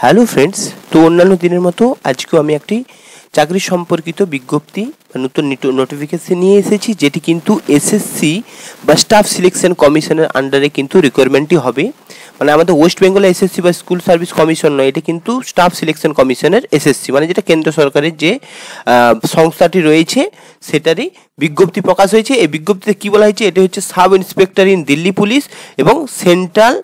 Hello friends, তো অন্যান্য দিনের মতো আজকেও আমি একটি চাকরি সম্পর্কিত বিজ্ঞপ্তি বা নতুন নোটিফিকেশন নিয়ে এসেছি, যেটি কিন্তু এসএসসি বা স্টাফ সিলেকশন কমিশনের আন্ডারে কিন্তু রিকোয়ারমেন্টটি হবে। মানে আমাদের ওয়েস্ট বেঙ্গলে এসএসসি বা স্কুল সার্ভিস কমিশন নয়, এটা কিন্তু স্টাফ সিলেকশন কমিশনের এসএসসি, মানে যেটা কেন্দ্র সরকারের যে সংস্থাটি রয়েছে সেটারই বিজ্ঞপ্তি প্রকাশ হয়েছে। এই বিজ্ঞপ্তিতে কী বলা হয়েছে, এটি হচ্ছে sub inspector in Delhi police এবং সেন্ট্রাল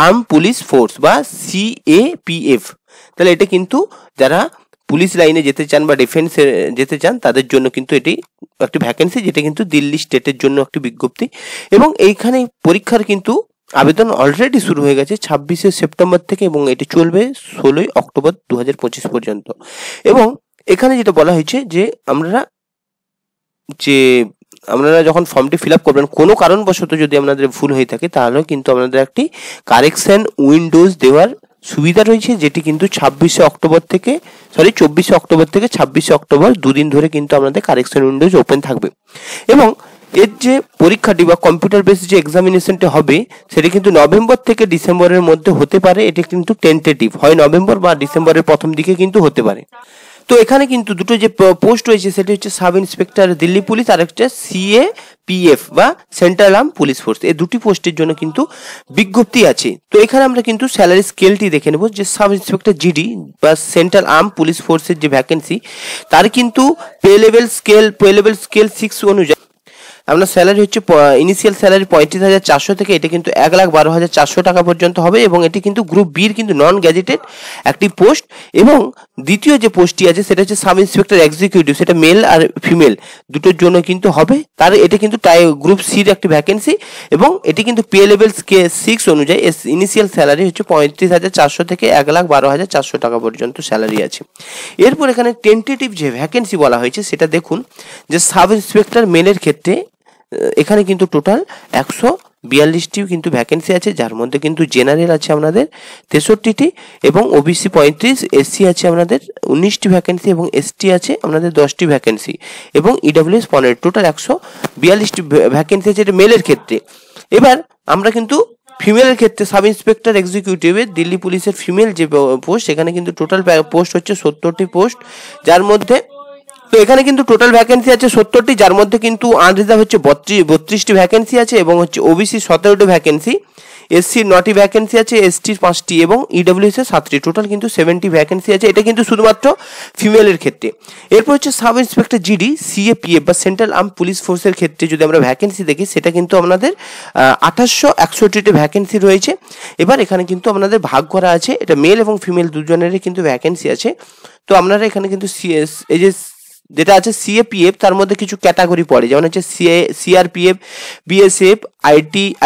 আর্ম পুলিশ ফোর্স বা সিএপিএফ। তাহলে এটা কিন্তু যারা পুলিশ লাইনে যেতে চান বা ডিফেন্সে যেতে চান তাদের জন্য কিন্তু এটি একটি ভ্যাকেন্সি, যেটা কিন্তু দিল্লি স্টেটের জন্য একটি বিজ্ঞপ্তি। এবং এইখানে পরীক্ষার কিন্তু আবেদন অলরেডি শুরু হয়ে গেছে 26শে সেপ্টেম্বর থেকে, এবং এটি চলবে 16ই অক্টোবর 2025 পর্যন্ত। এবং এখানে যেটা বলা হয়েছে যে আপনারা যখন ফর্মটি ফিল আপ করবেন, কোনো কারণবশত যদি আপনাদের ভুল হয়ে থাকে তাহলেও কিন্তু আপনাদের একটি কারেকশন উইন্ডোজ দেওয়ার সুবিধা রয়েছে, যেটি কিন্তু 24শে অক্টোবর থেকে 26শে অক্টোবর দুদিন ধরে কিন্তু আপনাদের কারেকশন উইন্ডোজ ওপেন থাকবে। এবং এর যে পরীক্ষাটি বা কম্পিউটার বেসড যে এক্সামিনেশনটি হবে সেটি কিন্তু নভেম্বর থেকে ডিসেম্বরের মধ্যে হতে পারে। এটি কিন্তু টেন্টেটিভ, হয় নভেম্বর বা ডিসেম্বরের প্রথম দিকে কিন্তু হতে পারে। তো এখানে কিন্তু দুটো যে পোস্ট রয়েছে সেটি হচ্ছে সাব ইন্সপেক্টর দিল্লি পুলিশ আর একটা সিএপিএফ বা সেন্ট্রাল আর্ম পুলিশ ফোর্স। এই দুটি পোস্টের জন্য কিন্তু বিজ্ঞপ্তি আছে। তো এখানে আমরা কিন্তু স্যালারি স্কেলটি দেখে নেব যে সাব ইন্সপেক্টর জিডি বা সেন্ট্রাল আর্ম পুলিশ ফোর্সের যে ভ্যাকেন্সি তার কিন্তু পে লেভেল স্কেল 6 অনুযায়ী আপনার স্যালারি হচ্ছে ইনিশিয়াল স্যালারি 35,400 থেকে এটা কিন্তু 1,12,400 টাকা পর্যন্ত হবে। এবং এটি কিন্তু গ্রুপ বির কিন্তু নন গ্যাজেটেড একটি পোস্ট। এবং দ্বিতীয় যে পোস্টটি আছে সেটা হচ্ছে সাব ইন্সপেক্টর এক্সিকিউটিভ, সেটা মেল আর ফিমেল দুটোর জন্য কিন্তু হবে। তার এটা কিন্তু গ্রুপ সির একটি ভ্যাকেন্সি। এবং এটি কিন্তু পে লেভেল 6 অনুযায়ী ইনিশিয়াল স্যালারি হচ্ছে 35,400 থেকে 1,12,400 টাকা পর্যন্ত স্যালারি আছে। এরপর এখানে টেন্টেটিভ যে ভ্যাকেন্সি বলা হয়েছে সেটা দেখুন যে সাব ইন্সপেক্টর মেলের ক্ষেত্রে এখানে কিন্তু টোটাল 142টি কিন্তু ভ্যাকেন্সি আছে, যার মধ্যে কিন্তু জেনারেল আছে আপনাদের 63টি এবং ওবিসি 35, এসসি আছে আপনাদের 19টি ভ্যাকেন্সি এবং এসটি আছে আপনাদের 10টি ভ্যাকেন্সি এবং ইডব্লিউএস 15। টোটাল 142টি ভ্যাকেন্সি আছে এটা মেলের ক্ষেত্রে। এবার আমরা কিন্তু ফিমেলের ক্ষেত্রে সাব ইন্সপেক্টর এক্সিকিউটিভের দিল্লি পুলিশের ফিমেল যে পোস্ট সেখানে কিন্তু টোটাল পোস্ট হচ্ছে 70টি পোস্ট, যার মধ্যে তো এখানে কিন্তু টোটাল ভ্যাকেন্সি আছে 70টি, যার মধ্যে কিন্তু আনরিজার্ভ হচ্ছে 32টি ভ্যাকেন্সি আছে এবং হচ্ছে ওবিসি 17টি ভ্যাকেন্সি, এসসির 9টি ভ্যাকেন্সি আছে, এসটির 5টি এবং ইডব্লিউএস এর 7টি। টোটাল কিন্তু 70 ভ্যাকেন্সি আছে। এটা কিন্তু শুধুমাত্র ফিমেলের ক্ষেত্রে। এরপর হচ্ছে সাব ইন্সপেক্টর জিডি সিএপিএফ বা সেন্ট্রাল আর্ম পুলিশ ফোর্সের ক্ষেত্রে যদি আমরা ভ্যাকেন্সি দেখি সেটা কিন্তু আপনাদের 2861টি ভ্যাকেন্সি রয়েছে। এবার এখানে কিন্তু আপনাদের ভাগ করা আছে, এটা মেল এবং ফিমেল দুজনেরই কিন্তু ভ্যাকেন্সি আছে। তো আপনারা এখানে কিন্তু এই যে যেটা আছে সিএপিএফ তার মধ্যে কিছু ক্যাটাগরি পড়ে, যেমন হচ্ছে সিআরপিএফ, বিএসএফ,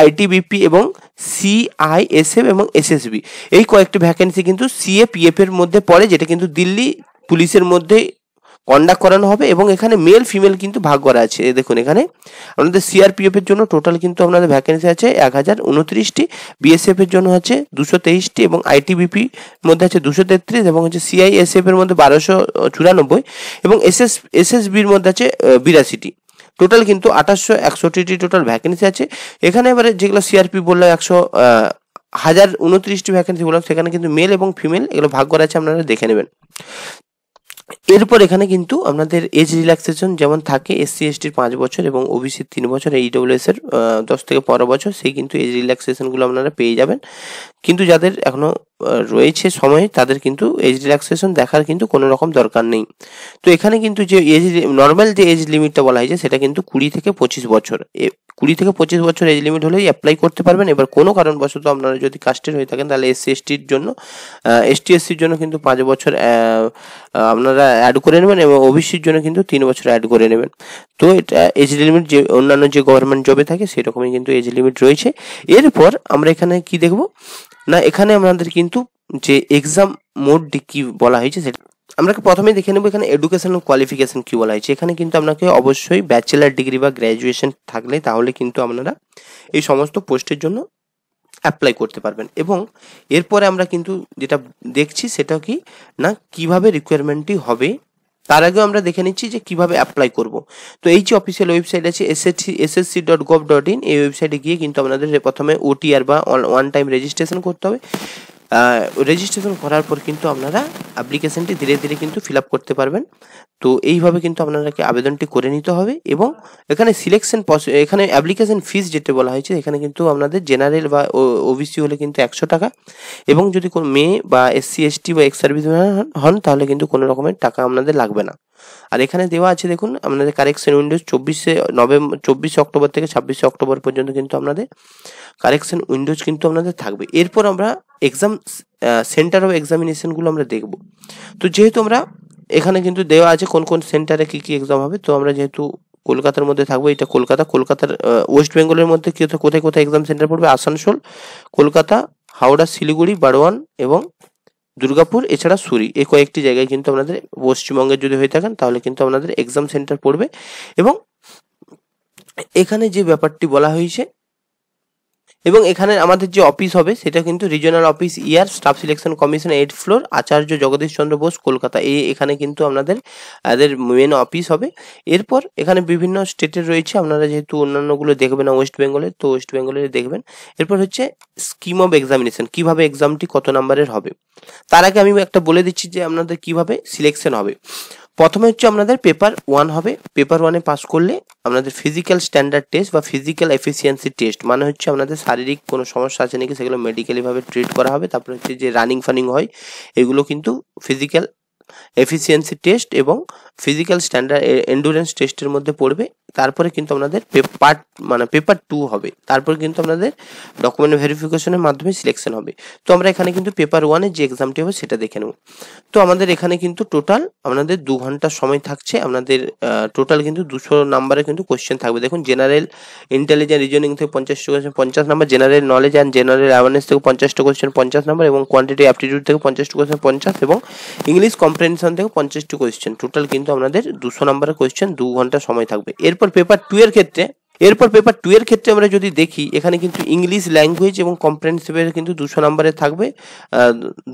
আইটিবিপি এবং সিআইএসএফ এবং এসএসবি। এই কয়েকটি ভ্যাকেন্সি কিন্তু সিএপিএফ এর মধ্যে পড়ে, যেটা কিন্তু দিল্লি পুলিশের মধ্যে কন্ডাক্ট করানো হবে। এবং এখানে মেল ফিমেল কিন্তু ভাগ করা আছে। দেখুন এখানে আপনাদের সিআরপিএফ এর জন্য টোটাল কিন্তু আপনাদের ভ্যাকেন্সি আছে 1029টি, বিএসএফ এর জন্য হচ্ছে 223টি এবং আইটিবিপি মধ্যে আছে 233 এবং হচ্ছে সিআইএসএফ এর মধ্যে 1294 এবং এসএসবির মধ্যে আছে 82টি। টোটাল কিন্তু 2861টি টোটাল ভ্যাকেন্সি আছে এখানে। এবারে যেগুলো সিআরপি বললাম 1029টি ভ্যাকেন্সি বললাম, সেখানে কিন্তু মেল এবং ফিমেল এগুলো ভাগ করা আছে, আপনারা দেখে নেবেন। এরপর এখানে কিন্তু আপনাদের এজ রিল্যাক্সেশন যেমন থাকে এসসি এসটির 5 বছর এবং ওবিসির 3 বছর, ইডব্লিউএস এর 10 থেকে 15 বছর, সেই কিন্তু এজ রিল্যাক্সেশনগুলো আপনারা পেয়ে যাবেন। কিন্তু যাদের এখনো রয়েছে সময় তাদের কিন্তু এজ রিল্যাক্সেশন দেখার কিন্তু কোনো রকম দরকার নেই। তো এখানে কিন্তু যে নর্মাল যে এজ লিমিটটা বলা হয়েছে সেটা কিন্তু 20 থেকে 25 বছর। 20 থেকে 25 বছর এজ লিমিট হলেই অ্যাপ্লাই করতে পারবেন। এবার কোনো কারণবশত আপনারা যদি কাস্টের হয়ে থাকেন তাহলে এসসি এসটির জন্য এসটির জন্য কিন্তু 5 বছর আপনারা অ্যাড করে নেবেন এবং ওবিসির জন্য কিন্তু 3 বছর অ্যাড করে নেবেন। তো এটা এজ লিমিট যে অন্যান্য যে গভর্নমেন্ট জবে থাকে সেরকমই কিন্তু এজ লিমিট রয়েছে। এরপর আমরা এখানে কি দেখব না, এখানে আমাদের কিন্তু যে এক্সাম মোডটি কি বলা হয়েছে সেটা আমরা প্রথমে দেখে নেব। এখানে এডুকেশনাল কোয়ালিফিকেশন কি বলা হয়েছে। এখানে কিন্তু আপনাকে অবশ্যই ব্যাচেলার ডিগ্রি বা গ্র্যাজুয়েশন থাকলে তাহলে কিন্তু আপনারা এই সমস্ত পোস্টের জন্য অ্যাপ্লাই করতে পারবেন। এবং এরপরে আমরা কিন্তু যেটা দেখছি সেটা কি না, কিভাবে রিকোয়ারমেন্টটি হবে তার আগেও আমরা দেখে নিচ্ছি যে কিভাবে অ্যাপ্লাই করব। তো এই যে অফিসিয়াল ওয়েবসাইট আছে ssc.gov.in, এই ওয়েবসাইটে গিয়ে কিন্তু আপনাদের প্রথমে ওটিআর বা ওয়ান টাইম রেজিস্ট্রেশন করতে হবে। রেজিস্ট্রেশন করার পর কিন্তু আপনারা অ্যাপ্লিকেশনটি ধীরে ধীরে কিন্তু ফিল আপ করতে পারবেন। তো এইভাবে কিন্তু আপনাদেরকে আবেদনটি করে নিতে হবে। এবং এখানে সিলেকশন এখানে অ্যাপ্লিকেশন ফিস যেটা বলা হয়েছে, এখানে কিন্তু আপনাদের জেনারেল বা ওবিসি হলে কিন্তু 100 টাকা, এবং যদি কোনো মেয়ে বা SC ST বা এক্স সার্ভিস হন তাহলে কিন্তু কোনো রকমের টাকা আপনাদের লাগবে না। আর এখানে দেওয়া আছে দেখুন আপনাদের কারেকশন উইন্ডোজ 24 অক্টোবর থেকে 26 অক্টোবর পর্যন্ত কিন্তু আপনাদের কারেকশন উইন্ডোজ কিন্তু আপনাদের থাকবে। এরপর আমরা এক্সাম সেন্টার অফ এক্সামিনেশনগুলো আমরা দেখব। তো যেহেতু আমরা এখানে কিন্তু দেওয়া আছে কোন কোন সেন্টারে কী কী এক্সাম হবে, তো আমরা যেহেতু কলকাতার মধ্যে থাকবো, এটা কলকাতার ওয়েস্ট বেঙ্গলের মধ্যে কোথায় কোথায় এক্সাম সেন্টার পড়বে, আসানসোল, কলকাতা, হাওড়া, শিলিগুড়ি, বারোয়ান এবং দুর্গাপুর, এছাড়া সুরি, এই কয়েকটি জায়গায় কিন্তু আপনাদের পশ্চিমবঙ্গের যদি হয়ে থাকেন তাহলে কিন্তু আপনাদের এক্সাম সেন্টার পড়বে। এবং এখানে যে ব্যাপারটি বলা হয়েছে, এবং এখানে আমাদের যে অফিস হবে সেটা কিন্তু রিজিওনাল অফিস ইয়ার staff selection commission 8th floor, Acharya Jagadish Chandra Bose, Kolkata. এখানে কিন্তু আপনাদের মেন অফিস হবে। এরপর এখানে বিভিন্ন স্টেটের রয়েছে, আপনারা যেহেতু অন্যান্যগুলো দেখবেন না ওয়েস্ট বেঙ্গলের, তো ওয়েস্ট বেঙ্গলের দেখবেন। এরপর হচ্ছে স্কিম অফ এক্সামিনেশন, কিভাবে এক্সামটি কত নাম্বারের হবে। তার আগে আমি একটা বলে দিচ্ছি যে আপনাদের কিভাবে সিলেকশন হবে। প্রথমে হচ্ছে আপনাদের পেপার 1 হবে। পেপার 1-এ পাস করলে আপনাদের ফিজিক্যাল স্ট্যান্ডার্ড টেস্ট বা ফিজিক্যাল এফিসিয়েন্সি টেস্ট, মানে হচ্ছে আপনাদের শারীরিক কোনো সমস্যা আছে নাকি সেগুলো মেডিকেলিভাবে ট্রিট করা হবে। তারপরে হচ্ছে যে রানিং ফানিং হয়, এগুলো কিন্তু ফিজিক্যাল এফিসিয়েন্সি টেস্ট এবং ফিজিক্যাল স্ট্যান্ডার্ড এন্ডুরেন্স টেস্টের মধ্যে পড়বে। তারপরে কিন্তু আপনাদের পেপার 2 হবে। তারপরে কিন্তু আপনাদের ডকুমেন্ট ভেরিফিকেশনের মাধ্যমে সিলেকশন হবে। তো আমরা এখানে কিন্তু পেপার 1-এর যে এক্সামটি হবে সেটা দেখে নেব। তো আমাদের এখানে কিন্তু টোটাল আপনাদের 2 ঘন্টার সময় থাকছে। আপনাদের টোটাল কিন্তু 200 নাম্বারে কিন্তু কোশ্চেন থাকবে। দেখুন, জেনারেল ইন্টেলিজেন্স রিজনিং থেকে 50টা question 50 number, general knowledge and general awareness থেকে 50টা কোশ্চেন 50 নাম্বার, এবং কোয়ান্টিটি অ্যাপটিটিউড থেকে 50টা কোশ্চেন 50, এবং ইংলিশ কম্প্রেনশন থেকে 50টি কোশ্চেন। টোটাল কিন্তু আপনাদের 200 নাম্বারের কোশ্চেন, 2 ঘন্টা সময় থাকবে। এরপর পেপার 2 এর ক্ষেত্রে আমরা যদি দেখি, এখানে কিন্তু ইংলিশ ল্যাঙ্গুয়েজ এবং কম্প্রেহেনসিভের কিন্তু 200 নাম্বারে থাকবে।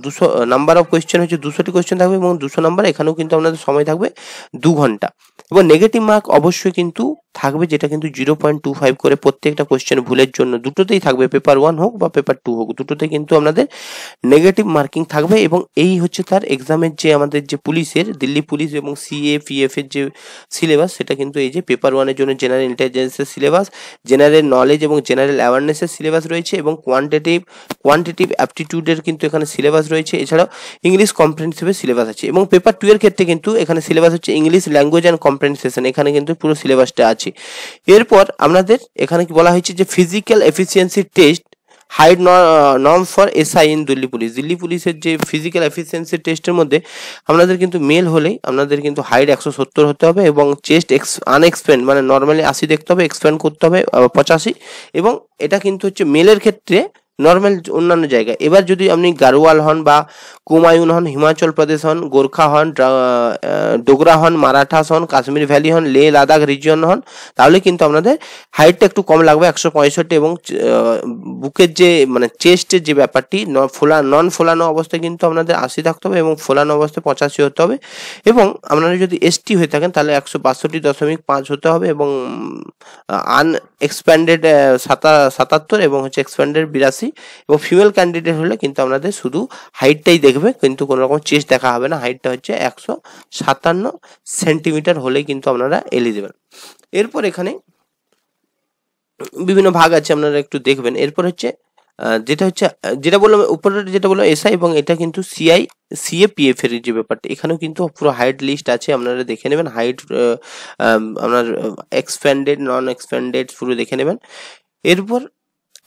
200 নাম্বার অফ কোয়েশ্চেন হচ্ছে 200টি কোয়েশ্চেন থাকবে, এবং 200 নাম্বার এখানেও কিন্তু আপনাদের সময় থাকবে 2 ঘন্টা। এবং নেগেটিভ মার্ক অবশ্যই কিন্তু থাকবে, যেটা কিন্তু 0.25 করে প্রত্যেকটা কোয়েশ্চেন ভুলের জন্য দুটোতেই থাকবে, পেপার 1 হোক বা পেপার 2 হোক, দুটোতে কিন্তু আপনাদের নেগেটিভ মার্কিং থাকবে। এবং এই হচ্ছে তার এক্সামের যে আমাদের যে পুলিশের, দিল্লি পুলিশ এবং CAPF এর যে সিলেবাস, সেটা কিন্তু এই যে পেপার 1-এর জন্য জেনারেল ইন্টেলিজেন্সের সিলেবাস, জেনারেল নলেজ এবং জেনারেল অ্যাওয়ারনেসের সিলেবাস রয়েছে, এবং কোয়ান্টিটিভ অ্যাপটিটিউডের কিন্তু এখানে সিলেবাস রয়েছে। এছাড়াও ইংলিশ কম্প্রেহেনসিভের সিলেবাস আছে। এবং পেপার 2 এর ক্ষেত্রে কিন্তু এখানে সিলেবাস হচ্ছে ইংলিশ ল্যাঙ্গুয়েজ অ্যান্ড কম্প্রেহেনশন, এখানে কিন্তু পুরো সিলেবাসটা আছে। এরপর আপনাদের এখানে কি বলা হয়েছে যে physical efficiency test height norm for SI in Delhi পুলিশের যে ফিজিক্যাল এফিসিয়েন্সি টেস্টের মধ্যে আপনাদের কিন্তু মেল হলেই আপনাদের কিন্তু হাইট 170 হতে হবে, এবং চেস্ট আনএক্সপ্যান্ড মানে নর্মালি 80 দেখতে হবে, এক্সপ্যান্ড করতে হবে 85। এবং এটা কিন্তু হচ্ছে মেলের ক্ষেত্রে নর্মাল অন্যান্য জায়গায়। এবার যদি আপনি গাড়োয়াল হন বা কুমায়ুন হন, হিমাচল প্রদেশ হন, গোর্খা হন, ডোগরা হন, মারাঠাস হন, কাশ্মীর ভ্যালি হন, লে লাদাখ রিজিয়ন হন, তাহলে কিন্তু আপনাদের হাইটটা একটু কম লাগবে 165, এবং বুকের যে মানে চেস্টের যে ব্যাপারটি নন ফোলানো অবস্থায় কিন্তু আপনাদের 80 থাকতে হবে, এবং ফোলানো অবস্থায় 85 হতে হবে। এবং আপনারা যদি ST হয়ে থাকেন তাহলে 162.5 হতে হবে, এবং আনএক্সপ্যান্ডেড 77, এবং হচ্ছে এক্সপ্যান্ডেড 82। এবং ফিমেল ক্যান্ডিডেট হলে কিন্তু আপনাদের শুধু হাইটটাই দেখবে, কিন্তু কোনো রকম চেস্ট দেখা হবে না। হাইটটা হচ্ছে 157 সেন্টিমিটার হলেই কিন্তু আপনারা এলিজিবল। এরপর এখানে বিভিন্ন ভাগ আছে, আপনারা একটু দেখবেন। এরপর হচ্ছে যেটা বললাম উপরে, যেটা বললাম SI, এবং এটা কিন্তু CAPF এর যে ব্যাপারটা, এখানেও কিন্তু পুরো হাইট লিস্ট আছে, আপনারা দেখে নেবেন। হাইট আপনার এক্সপ্যান্ডেড নন এক্সপ্যান্ডেড পুরো দেখে নেবেন। এরপর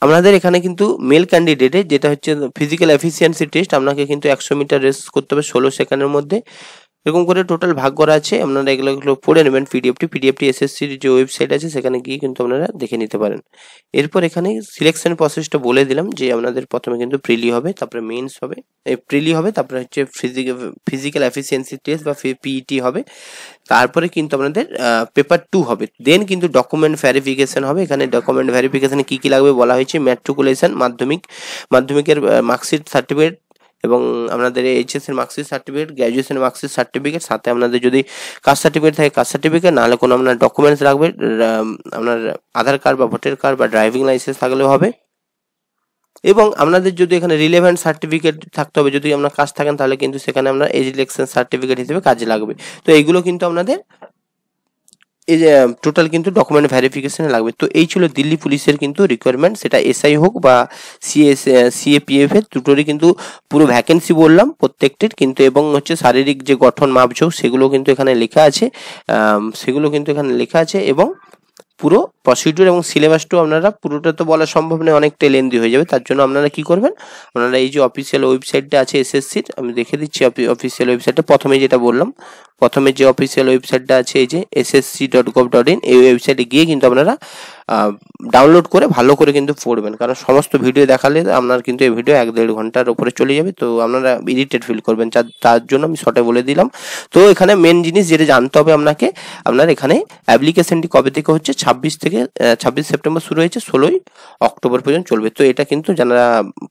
আপনাদের এখানে কিন্তু মেল ক্যান্ডিডেটে যেটা হচ্ছে ফিজিক্যাল এফিসিয়েন্সি টেস্ট, আপনাকে কিন্তু 100 মিটার রেস করতে হবে 16 সেকেন্ডের মধ্যে। এরকম করে টোটাল ভাগ করা আছে, আপনারা এগুলো পড়ে নেবেন। পিডিএফটি SSCর যে ওয়েবসাইট আছে সেখানে গিয়ে কিন্তু আপনারা দেখে নিতে পারেন। এরপর এখানে সিলেকশন প্রসেসটা বলে দিলাম যে আপনাদের প্রথমে কিন্তু প্রিলি হবে, তারপরে মেন্স হবে, প্রিলি হবে, তারপরে হচ্ছে ফিজিক্যাল এফিসিয়েন্সি টেস্ট বা PET হবে, তারপরে কিন্তু আপনাদের পেপার 2 হবে। দেন কিন্তু ডকুমেন্ট ভেরিফিকেশন হবে। এখানে ডকুমেন্ট ভেরিফিকেশনে কি কি লাগবে বলা হয়েছে, ম্যাট্রিকুলেশন, মাধ্যমিকের মার্কশিট সার্টিফিকেট, এবং আপনাদের HS এর marksheet certificate, graduation marksheet certificate, সাথে আপনাদের যদি কাস্ট সার্টিফিকেট থাকে কাস্ট সার্টিফিকেট, নাহলে কোনো আপনার ডকুমেন্টস রাখবে, আপনার আধার কার্ড বা ভোটার কার্ড বা ড্রাইভিং লাইসেন্স থাকলেও হবে। এবং আপনাদের যদি এখানে রিলেভেন্ট সার্টিফিকেট থাকতে হবে, যদি আপনার কাজ থাকেন তাহলে কিন্তু সেখানে আপনার এজ ইলেকশন সার্টিফিকেট হিসেবে কাজে লাগবে। তো এইগুলো কিন্তু আপনাদের এই যে টোটাল কিন্তু ডকুমেন্ট ভেরিফিকেশনে লাগবে। তো এই ছিল দিল্লি পুলিশের কিন্তু রিকোয়ারমেন্ট, সেটা এসআই হোক বা সিএপিএফ এর দুটোরই কিন্তু পুরো ভ্যাকেন্সি বললাম প্রত্যেকটির কিন্তু, এবং হচ্ছে শারীরিক যে গঠন মাপঝোঁক সেগুলো কিন্তু এখানে লেখা আছে, এবং পুরো প্রসিডিউর এবং সিলেবাসটাও আপনারা পুরোটা তো বলা সম্ভব নয়, অনেকটা লেন্দি হয়ে যাবে। তার জন্য আপনারা কি করবেন, আপনারা এই যে অফিসিয়াল ওয়েবসাইটটা আছে এসএসসির, আমি দেখে দিচ্ছি অফিসিয়াল ওয়েবসাইটটা। প্রথমে যেটা বললাম, প্রথমে যে অফিসিয়াল ওয়েবসাইটটা আছে এই যে ssc.gov.in, এই ওয়েবসাইটে গিয়ে কিন্তু আপনারা ডাউনলোড করে ভালো করে কিন্তু পড়বেন, কারণ সমস্ত ভিডিও দেখালে আপনার কিন্তু এই ভিডিও 1-1.5 ঘন্টার উপরে চলে যাবে, তো আপনারা ইরিটেট ফিল করবেন। তার জন্য আমি শর্টে বলে দিলাম। তো এখানে মেন জিনিস যেটা জানতে হবে আপনাকে, আপনার এখানে অ্যাপ্লিকেশনটি কবে থেকে হচ্ছে, 26 সেপ্টেম্বর শুরু হয়েছে, 16 অক্টোবর পর্যন্ত চলবে। তো এটা কিন্তু যারা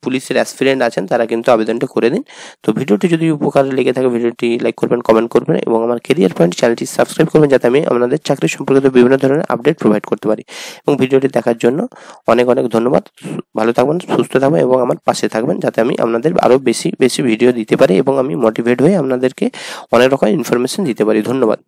পুলিশের অ্যাসপিরেন্ট আছেন তারা কিন্তু আবেদনটা করে দিন। তো ভিডিওটি যদি উপকারে লেগে থাকে ভিডিওটি লাইক করবেন, কমেন্ট করবেন, এবং আমার কেরিয়ার পয়েন্ট চ্যানেলটি সাবস্ক্রাইব করবেন, যাতে আমি আপনাদের চাকরি সম্পর্কিত বিভিন্ন ধরনের আপডেট প্রোভাইড করতে পারি। এবং ভিডিওটি দেখার জন্য অনেক অনেক ধন্যবাদ। ভালো থাকবেন, সুস্থ থাকবেন, এবং আমার পাশে থাকবেন, যাতে আমি আপনাদের আরও বেশি বেশি ভিডিও দিতে পারি এবং আমি মোটিভেট হয়ে আপনাদেরকে অনেক রকম ইনফরমেশন দিতে পারি। ধন্যবাদ।